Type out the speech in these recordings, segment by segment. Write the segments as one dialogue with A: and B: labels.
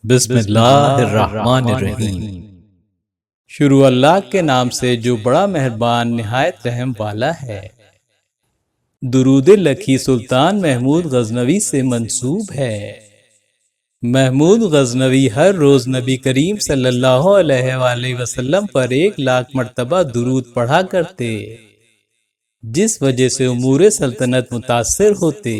A: بسم اللہ الرحمن الرحیم۔ شروع اللہ کے نام سے جو بڑا مہربان نہایت رحم والا ہے۔ درود لکھی سلطان محمود غزنوی سے منسوب ہے۔ محمود غزنوی ہر روز نبی کریم صلی اللہ علیہ وآلہ وسلم پر 1,00,000 مرتبہ درود پڑھا کرتے، جس وجہ سے امور سلطنت متاثر ہوتے۔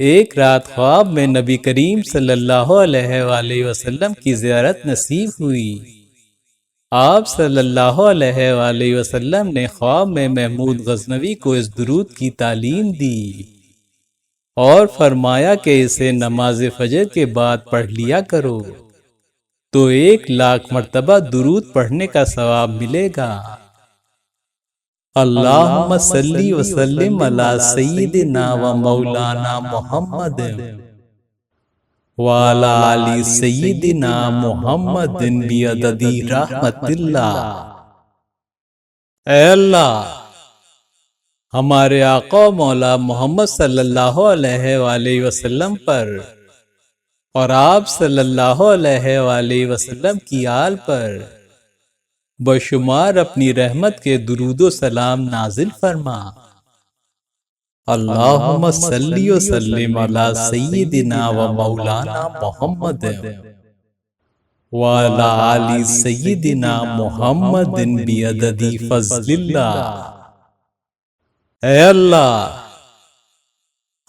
A: ایک رات خواب میں نبی کریم صلی اللہ علیہ وآلہ وسلم کی زیارت نصیب ہوئی۔ آپ صلی اللہ علیہ وآلہ وسلم نے خواب میں محمود غزنوی کو اس درود کی تعلیم دی اور فرمایا کہ اسے نماز فجر کے بعد پڑھ لیا کرو تو 1,00,000 مرتبہ درود پڑھنے کا ثواب ملے گا۔ اللہم صلی وسلم علی سیدنا و مولانا محمد وعلی آل سیدنا محمد بعدد رحمت اللہ۔ اے اللہ، ہمارے آقا و مولا محمد صلی اللہ علیہ وآلہ وسلم پر اور آپ صلی اللہ علیہ وآلہ وسلم کی آل پر بشمار اپنی رحمت کے درود و سلام نازل فرما۔ اللہم صلی وسلم علی سیدنا و مولانا محمد وعلی آل سیدنا محمد بعدد فضل اللہ۔ اے اللہ،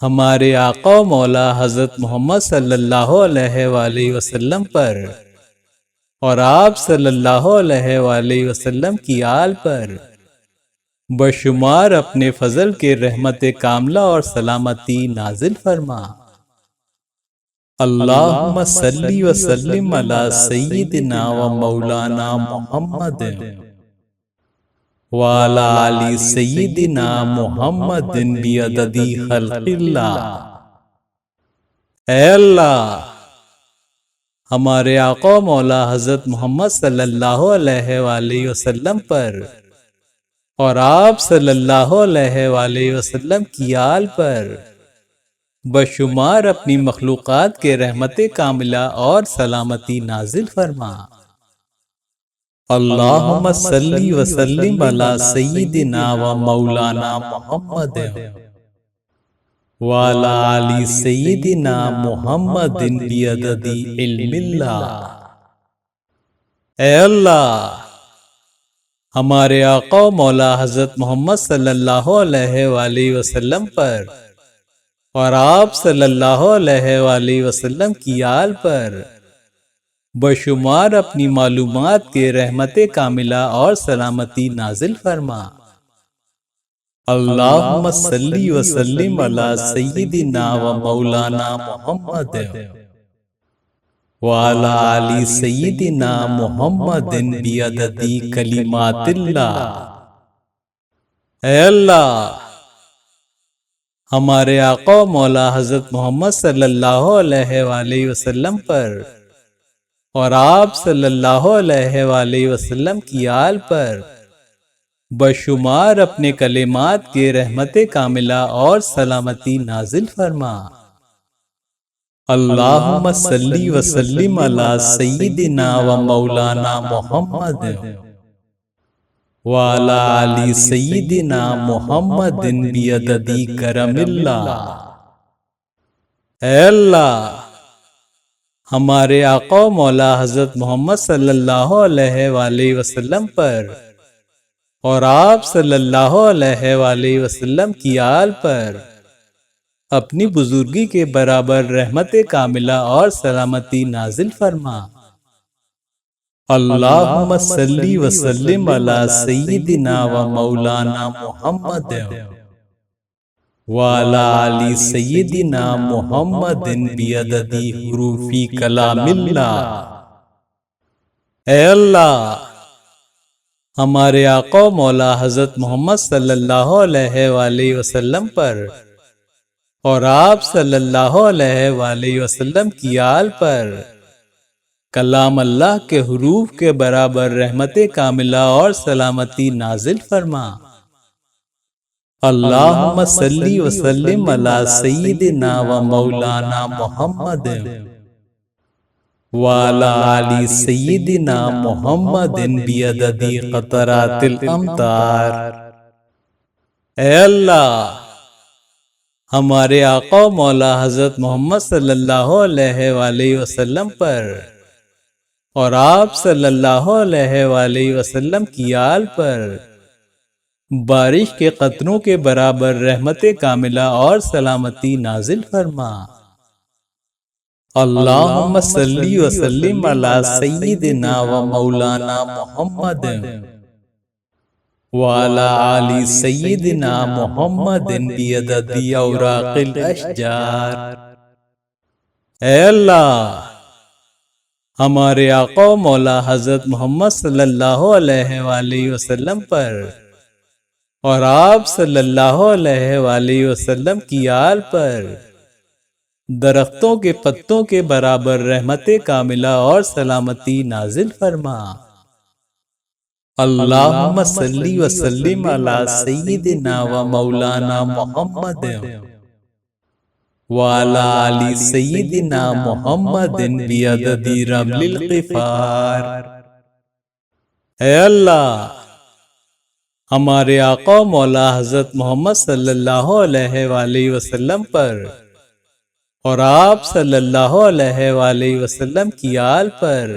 A: ہمارے آقا و مولا حضرت محمد صلی اللہ علیہ وآلہ وسلم پر اور آپ صلی اللہ علیہ وآلہ وسلم کی آل پر بشمار اپنے فضل کے رحمت کاملہ اور سلامتی نازل فرما۔ اللہم صلی وسلم علی سیدنا و مولانا محمد وعلی آل سیدنا محمد بعدد خلق اللہ۔ اے اللہ، ہمارے آقا و مولا حضرت محمد صلی اللہ علیہ وآلہ وسلم پر اور آپ صلی اللہ علیہ وآلہ وسلم کی آل پر بشمار اپنی مخلوقات کے رحمت کاملہ اور سلامتی نازل فرما۔ اللہم صلی وسلم علی سیدنا و مولانا محمد وعلی آل سیدنا محمد بعدد علم اللہ۔ اے اللہ، ہمارے آقا و مولا حضرت محمد صلی اللہ علیہ وآلہ وسلم پر اور آپ صلی اللہ علیہ وآلہ وسلم کی آل پر بشمار اپنی معلومات کے رحمت کاملہ اور سلامتی نازل فرما۔ اللہم صلی وسلم علی سیدنا و مولانا محمد وعلی آل سیدنا محمد بعدد کلمات اللہ۔ اے اللہ، ہمارے آقا و مولا حضرت محمد صلی اللہ علیہ وآلہ وسلم پر اور آپ صلی اللہ علیہ وآلہ وسلم کی آل پر بشمار اپنے کلمات کے رحمت کاملہ اور سلامتی نازل فرما۔ اللہم صلی وسلم علی سیدنا و مولانا محمد وعلی آل سیدنا محمد بعدد کرم اللہ۔ اے اللہ، ہمارے آقا و مولا حضرت محمد صلی اللہ علیہ وآلہ وسلم پر اور آپ صلی اللہ علیہ وآلہ وسلم کی آل پر اپنی بزرگی کے برابر رحمت کاملہ اور سلامتی نازل فرما۔ اللہم صلی وسلم علی سیدنا و مولانا محمد وعلی آل سیدنا محمد بعدد حروف کلام اللہ۔ اے اللہ، ہمارے آقا و مولا حضرت محمد صلی اللہ علیہ وآلہ وسلم پر اور آپ صلی اللہ علیہ وآلہ وسلم کی آل پر کلام اللہ کے حروف کے برابر رحمت کاملہ اور سلامتی نازل فرما۔ اللہم صلی وسلم علی سیدنا و مولانا محمد وعلی آل سیدنا محمد بعدد قطرات الامطار۔ اے اللہ، ہمارے آقا مولا حضرت محمد صلی اللہ علیہ وآلہ وسلم پر اور آپ صلی اللہ علیہ وآلہ وسلم کی آل پر بارش کے قطروں کے برابر رحمت کاملہ اور سلامتی نازل فرما۔ اللہم صلی وسلم علی سیدنا و مولانا محمد وعلی آل سیدنا محمد بعدد اوراق الاشجار۔ اے اللہ، ہمارے آقا مولا حضرت محمد صلی اللہ علیہ وآلہ وسلم پر اور آپ صلی اللہ علیہ وآلہ وسلم کی آل پر درختوں کے پتوں کے برابر رحمت کاملہ اور سلامتی نازل فرما۔ اللہم صلی وسلم علی سیدنا و مولانا محمد وعلی آل سیدنا محمد بعدد رمل القفار۔ اے اللہ، ہمارے آقا مولا حضرت محمد صلی اللہ علیہ وآلہ وسلم پر اور آپ صلی اللہ علیہ وآلہ وسلم کی آل پر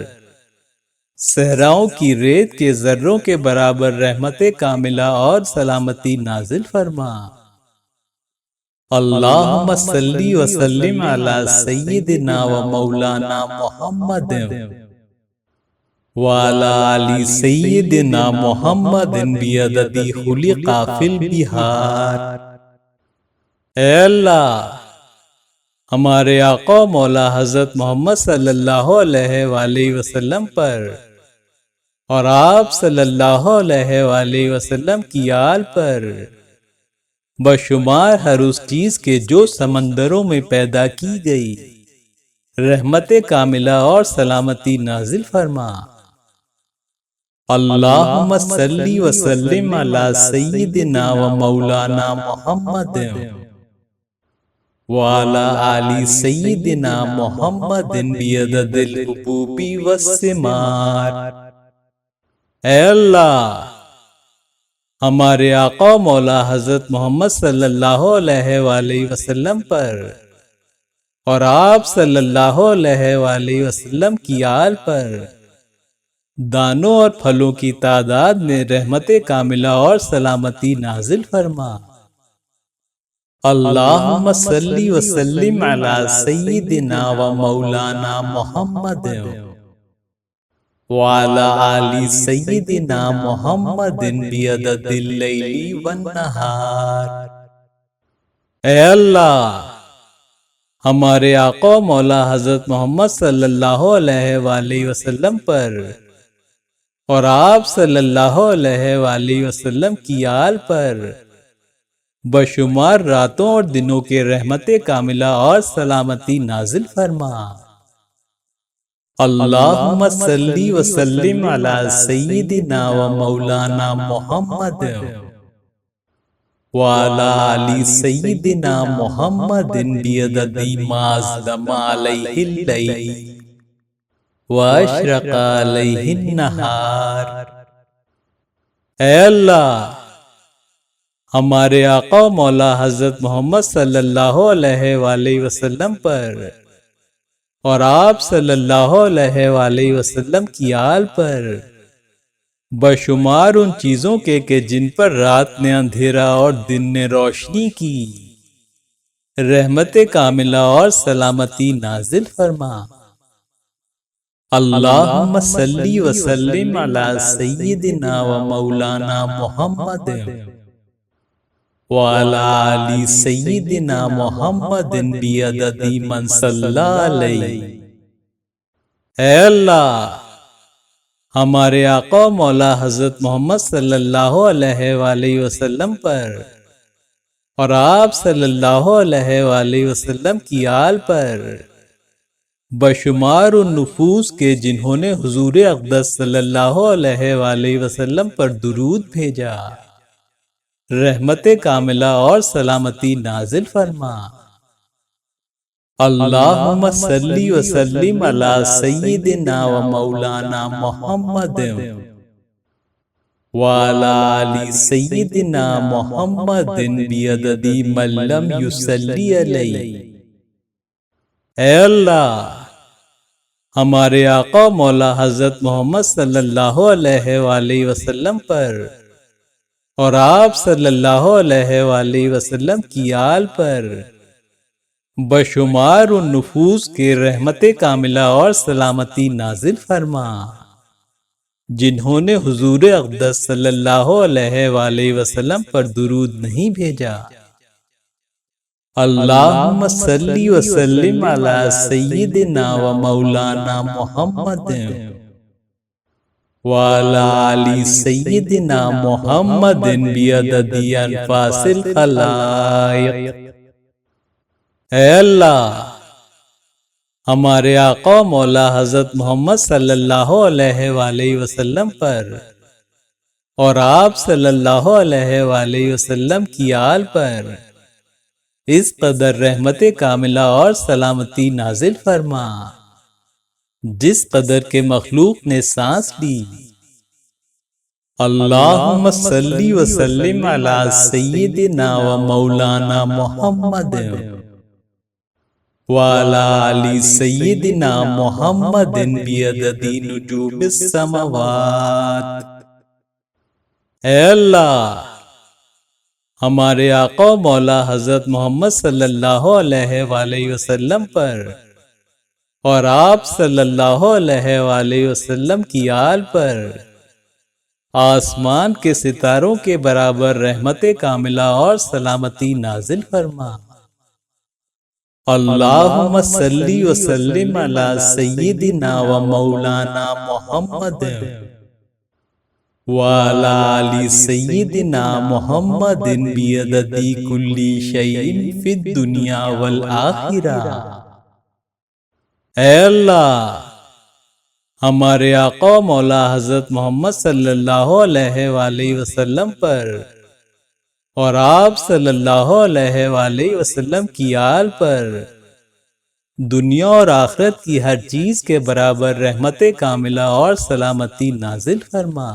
A: صحراؤں کی ریت کے ذروں کے برابر رحمت کاملہ اور سلامتی نازل فرما۔ اللہم صلی وسلم علی سیدنا و مولانا محمد وعلی آل سیدنا محمد بعدد خلق فی البحار۔ اے اللہ، ہمارے آقا مولا حضرت محمد صلی اللہ علیہ وآلہ وسلم پر اور آپ صلی اللہ علیہ وآلہ وسلم کی آل پر بشمار ہر اس چیز کے جو سمندروں میں پیدا کی گئی رحمت کاملہ اور سلامتی نازل فرما۔ اللہم صلی وسلم علی سیدنا و مولانا محمد وعلی آل سیدنا محمد بعدد الحبوب والثمار۔ اے اللہ، ہمارے آقا مولا حضرت محمد صلی اللہ علیہ وآلہ وسلم پر اور آپ صلی اللہ علیہ وآلہ وسلم کی آل پر دانوں اور پھلوں کی تعداد میں رحمت کاملہ اور سلامتی نازل فرما۔ اللہم صلی وسلم علی سیدنا و مولانا محمد وعلی آل سیدنا محمد بعدد اللیل والنہار۔ اے اللہ، ہمارے آقا مولا حضرت محمد صلی اللہ علیہ وآلہ وسلم پر اور آپ صلی اللہ علیہ وآلہ وسلم کی آل پر بشمار راتوں اور دنوں کے رحمت کاملہ اور سلامتی نازل فرما۔ اللہم صلی وسلم علی سیدنا و مولانا محمد وعلی آل سیدنا محمد بعدد ما اظلم علیہ اللیل واشرق علیہ النہار۔ اے اللہ، ہمارے آقا مولا حضرت محمد صلی اللہ علیہ وآلہ وسلم پر اور آپ صلی اللہ علیہ وآلہ وسلم کی آل پر بشمار ان چیزوں کے کہ جن پر رات نے اندھیرا اور دن نے روشنی کی رحمت کاملہ اور سلامتی نازل فرما۔ اللہم صلی وسلم علی سیدنا و مولانا محمد وعلی آل سیدنا محمد بعدد من صلی علیہ۔ اے اللہ، ہمارے آقا مولا حضرت محمد صلی اللہ علیہ وآلہ وسلم پر اور آپ صلی اللہ علیہ وآلہ وسلم کی آل پر بشمار ان نفوس کے جنہوں نے حضور اقدس صلی اللہ علیہ وآلہ وسلم پر درود بھیجا رحمت کاملہ اور سلامتی نازل فرما۔ اللہم صلی وسلم علی سیدنا و مولانا محمد وعلی آل سیدنا محمد بعدد من لم یصلی علیہ۔ اے اللہ، ہمارے آقا مولا حضرت محمد صلی اللہ علیہ وآلہ وسلم پر اور آپ صلی اللہ علیہ وآلہ وسلم کی آل پر بشمار النفوس کے رحمت کاملہ اور سلامتی نازل فرما، جنہوں نے حضور اقدس صلی اللہ علیہ وآلہ وسلم پر درود نہیں بھیجا۔ اللہم صلی وسلم علی سیدنا و مولانا محمد وعلی آل سیدنا محمد بعدد انفاس الخلائق۔ اے اللہ، ہمارے آقا مولا حضرت محمد صلی اللہ علیہ وآلہ وسلم پر اور آپ صلی اللہ علیہ وآلہ وسلم کی آل پر اس قدر رحمت کاملہ اور سلامتی نازل فرما، جس قدر کے مخلوق نے سانس لی۔ اللہم صلی وسلم علی سیدنا و مولانا محمد وعلی آل سیدنا محمد بعدد نجوم السماوات۔ اے اللہ، ہمارے آقا مولا حضرت محمد صلی اللہ علیہ وآلہ وسلم پر اور آپ صلی اللہ علیہ وآلہ وسلم کی آل پر آسمان کے ستاروں کے برابر رحمت کاملہ اور سلامتی نازل فرما۔ اللہم صلی وسلم علی سیدنا و مولانا محمد وعلی آل سیدنا محمد بعدد کل شیء فی الدنیا والآخرہ۔ اے اللہ، ہمارے آقا مولا حضرت محمد صلی اللہ علیہ وآلہ وسلم پر اور آپ صلی اللہ علیہ وآلہ وسلم کی آل پر دنیا اور آخرت کی ہر چیز کے برابر رحمت کاملہ اور سلامتی نازل فرما۔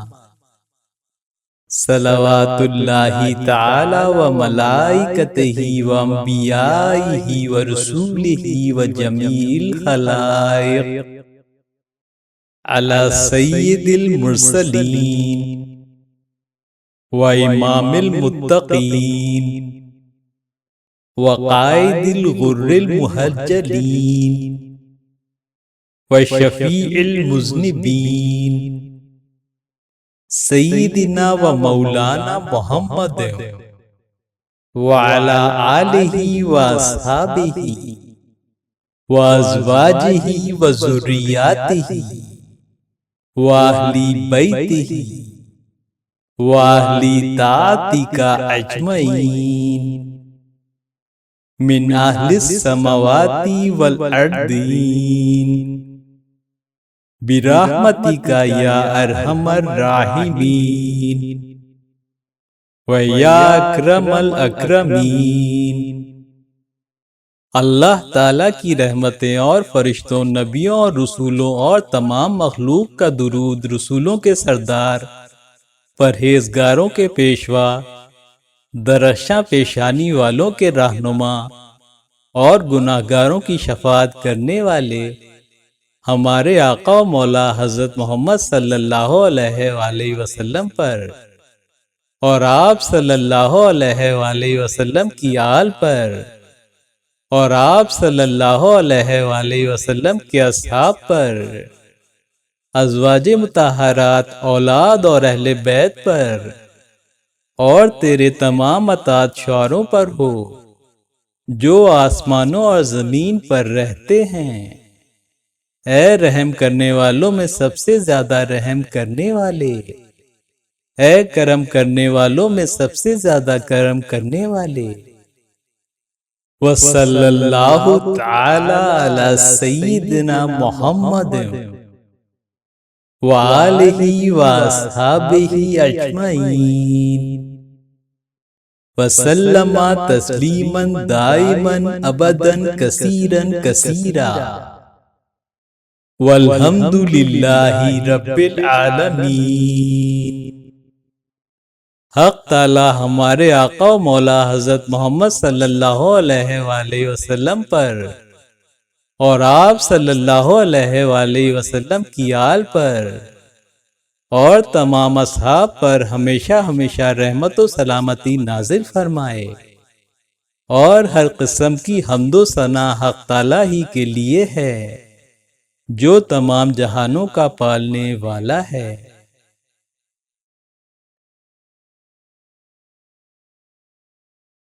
A: صلوات اللہ تعالی و ملائکتہ و انبیائہ و رسولہ و جمیع الخلائق علی سید المرسلین و امام المتقین وقائد الغر المحجلین وشفیع المذنبین سیدنا و مولانا محمد وعلی آلہ و اصحابہ و ازواجہ و ذریاتہ و اہل بیتہ وَأَهْلِ طَاعَتِكَ أَجْمَعِينَ من أهل السماوات والأرضين برحمتك يا أرحم الراحمين ويا أكرم الأكرمين۔ اللہ تعالیٰ کی رحمتیں اور فرشتوں، نبیوں اور رسولوں اور تمام مخلوق کا درود، رسولوں کے سردار، پرہیزگاروں کے پیشوا، درخشاں پیشانی والوں کے رہنما اور گناہگاروں کی شفاعت کرنے والے ہمارے آقا مولا حضرت محمد صلی اللہ علیہ وآلہ وسلم پر اور آپ صلی اللہ علیہ وآلہ وسلم کی آل پر اور آپ صلی اللہ علیہ وآلہ وسلم کے اصحاب پر، ازواج مطہرات، اولاد اور اہل بیت پر اور تیرے تمام اطاعت شعروں پر ہو جو آسمانوں اور زمین پر رہتے ہیں۔ اے رحم کرنے والوں میں سب سے زیادہ رحم کرنے والے، اے کرم کرنے والوں میں سب سے زیادہ کرم کرنے والے۔ وصلی اللہ تعالی علی سیدنا محمد وآلہ واصحابہ اجمعین۔ وسلم تسلیما دائما ابدا کثیرا کثیرا والحمد للہ رب العالمین۔ حق تعالی ہمارے آقا و مولا حضرت محمد صلی اللہ علیہ وآلہ وسلم پر اور آپ صلی اللہ علیہ وآلہ وسلم کی آل پر اور تمام اصحاب پر ہمیشہ ہمیشہ رحمت و سلامتی نازل فرمائے، اور ہر قسم کی حمد و ثنا حق تعالی ہی کے لیے ہے جو تمام جہانوں کا پالنے والا ہے۔